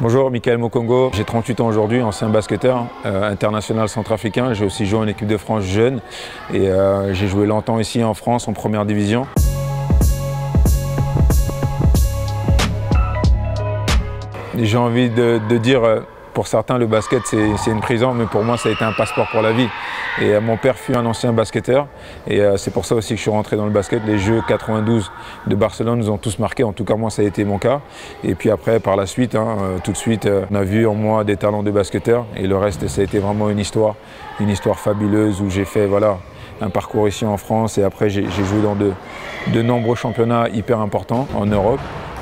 Bonjour, Michael Mokongo, j'ai 38 ans aujourd'hui, ancien basketteur international centrafricain. J'ai aussi joué en équipe de France jeune et j'ai joué longtemps ici en France en première division. J'ai envie de dire, pour certains le basket c'est une prison, mais pour moi ça a été un passeport pour la vie. Et mon père fut un ancien basketteur et c'est pour ça aussi que je suis rentré dans le basket. Les Jeux 92 de Barcelone nous ont tous marqués, en tout cas moi ça a été mon cas. Et puis après par la suite, tout de suite on a vu en moi des talents de basketteur et le reste ça a été vraiment une histoire fabuleuse où j'ai fait un parcours ici en France et après j'ai joué dans de nombreux championnats hyper importants en Europe.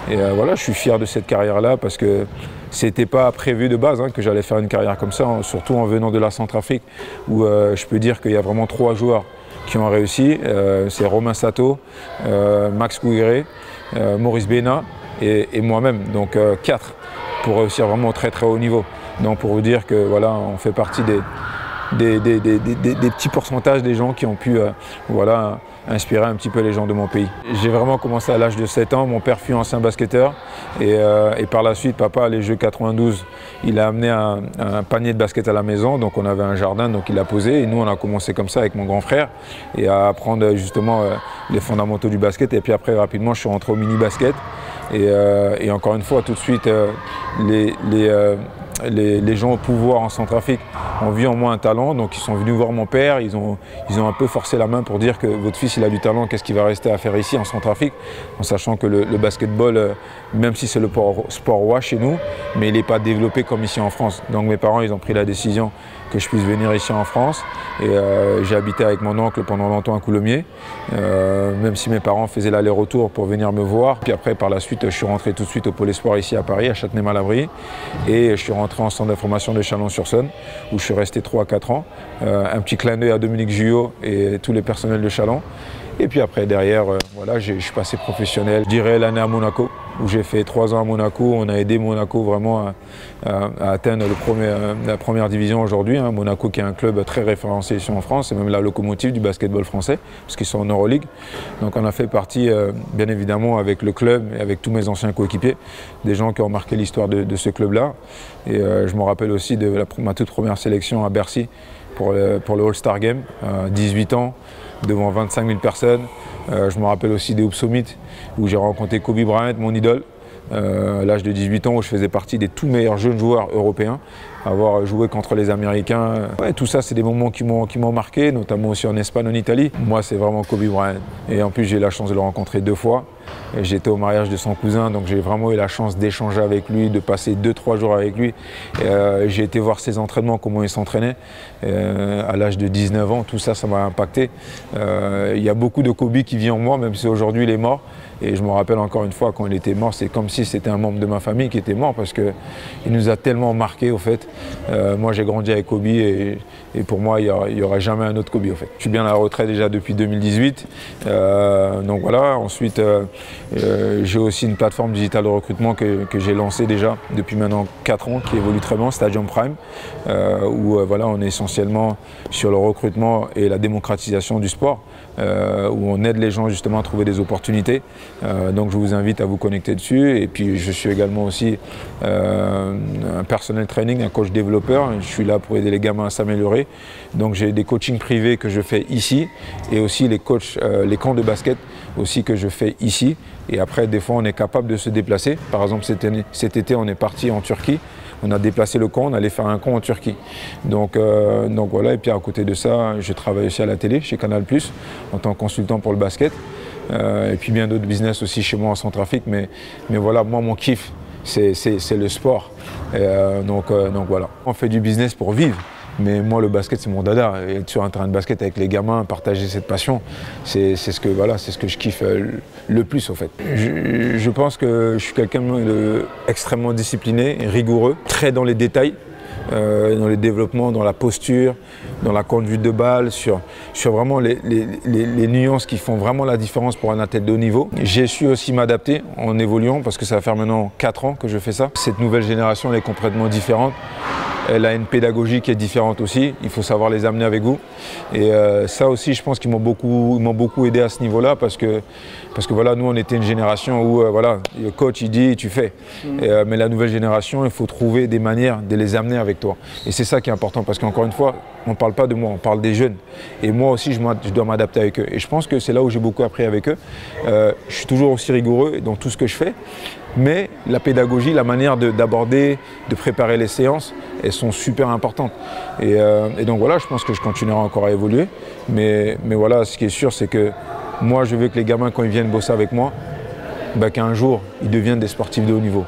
Et je suis fier de cette carrière-là parce que c'était pas prévu de base que j'allais faire une carrière comme ça, surtout en venant de la Centrafrique où je peux dire qu'il y a vraiment 3 joueurs qui ont réussi. C'est Romain Sato, Max Kouiré, Maurice Bénat et moi-même, donc 4 pour réussir vraiment au très très haut niveau. Donc pour vous dire que on fait partie des petits pourcentages des gens qui ont pu inspirer un petit peu les gens de mon pays. J'ai vraiment commencé à l'âge de 7 ans, mon père fut ancien basketteur et par la suite papa, les Jeux 92, il a amené un panier de basket à la maison, donc on avait un jardin, donc il l'a posé et nous on a commencé comme ça avec mon grand frère et à apprendre justement les fondamentaux du basket et puis après rapidement je suis rentré au mini basket et encore une fois tout de suite les gens au pouvoir en Centrafrique ont vu en moi un talent, donc ils sont venus voir mon père, ils ont un peu forcé la main pour dire que votre fils il a du talent, qu'est-ce qu'il va rester à faire ici en Centrafrique, en sachant que le basketball, même si c'est le sport roi chez nous, mais il n'est pas développé comme ici en France. Donc mes parents ils ont pris la décision que je puisse venir ici en France et j'ai habité avec mon oncle pendant longtemps à Coulommiers, même si mes parents faisaient l'aller-retour pour venir me voir. Puis après par la suite je suis rentré tout de suite au Pôle Espoir ici à Paris, à Châtenay-Malabry et je suis rentré en centre d'information de Chalon-sur-Saône où je suis resté 3 à 4 ans. Un petit clin d'œil à Dominique Guyot et tous les personnels de Chalon. Et puis après derrière, je suis passé professionnel, je dirais l'année à Monaco, où j'ai fait 3 ans à Monaco. On a aidé Monaco vraiment à atteindre la première division aujourd'hui. Monaco qui est un club très référencé ici en France, c'est même la locomotive du basketball français, parce qu'ils sont en Euroleague. Donc on a fait partie, bien évidemment, avec le club et avec tous mes anciens coéquipiers, des gens qui ont marqué l'histoire de ce club-là. Et je me rappelle aussi de ma toute première sélection à Bercy pour le All-Star Game, 18 ans, devant 25 000 personnes. Je me rappelle aussi des Hoops Summit où j'ai rencontré Kobe Bryant, mon idole, à l'âge de 18 ans où je faisais partie des tout meilleurs jeunes joueurs européens, avoir joué contre les Américains. Tout ça, c'est des moments qui m'ont marqué, notamment aussi en Espagne, en Italie. Moi, c'est vraiment Kobe Bryant. Et en plus, j'ai eu la chance de le rencontrer 2 fois. J'étais au mariage de son cousin, donc j'ai vraiment eu la chance d'échanger avec lui, de passer 2-3 jours avec lui. J'ai été voir ses entraînements, comment il s'entraînait. À l'âge de 19 ans, tout ça, ça m'a impacté. Il y a beaucoup de Kobe qui vit en moi, même si aujourd'hui il est mort. Et je me rappelle encore une fois, quand il était mort, c'est comme si c'était un membre de ma famille qui était mort parce qu'il nous a tellement marqué au fait. Moi j'ai grandi avec Kobe et pour moi il n'y aura jamais un autre Kobe au fait. Je suis bien à la retraite déjà depuis 2018. Donc voilà, ensuite j'ai aussi une plateforme digitale de recrutement que j'ai lancée déjà depuis maintenant 4 ans, qui évolue très bien, Stadium Prime, où on est essentiellement sur le recrutement et la démocratisation du sport, où on aide les gens justement à trouver des opportunités. Donc je vous invite à vous connecter dessus. Et puis je suis également aussi un personnel training, un coach développeur. Je suis là pour aider les gamins à s'améliorer. Donc j'ai des coachings privés que je fais ici et aussi les camps de basket aussi que je fais ici. Et après des fois on est capable de se déplacer. Par exemple cet été on est parti en Turquie. On a déplacé le camp, on allait faire un camp en Turquie. Donc voilà, et puis à côté de ça, je travaille aussi à la télé, chez Canal+, en tant que consultant pour le basket. Et puis bien d'autres business aussi chez moi en Centrafrique. Mais voilà, moi mon kiff, c'est le sport. Donc voilà. On fait du business pour vivre. Mais moi, le basket, c'est mon dada. Et être sur un terrain de basket avec les gamins, partager cette passion, c'est ce que je kiffe le plus, au fait. Je pense que je suis quelqu'un d'extrêmement discipliné, rigoureux, très dans les détails, dans les développements, dans la posture, dans la conduite de balle, sur vraiment les nuances qui font vraiment la différence pour un athlète de haut niveau. J'ai su aussi m'adapter en évoluant, parce que ça va faire maintenant 4 ans que je fais ça. Cette nouvelle génération, elle est complètement différente. elle a une pédagogie qui est différente aussi. Il faut savoir les amener avec vous. Et ça aussi, je pense qu'ils m'ont beaucoup aidé à ce niveau-là parce que voilà, nous, on était une génération où voilà, le coach, il dit, tu fais. Mais la nouvelle génération, il faut trouver des manières de les amener avec toi. Et c'est ça qui est important parce qu'encore une fois, on ne parle pas de moi, on parle des jeunes. Et moi aussi, je dois m'adapter avec eux. Et je pense que c'est là où j'ai beaucoup appris avec eux. Je suis toujours aussi rigoureux dans tout ce que je fais. Mais la pédagogie, la manière d'aborder, de préparer les séances, elles sont super importantes. Et donc voilà, je pense que je continuerai encore à évoluer. Mais voilà, ce qui est sûr, c'est que moi, je veux que les gamins, quand ils viennent bosser avec moi, qu'un jour, ils deviennent des sportifs de haut niveau.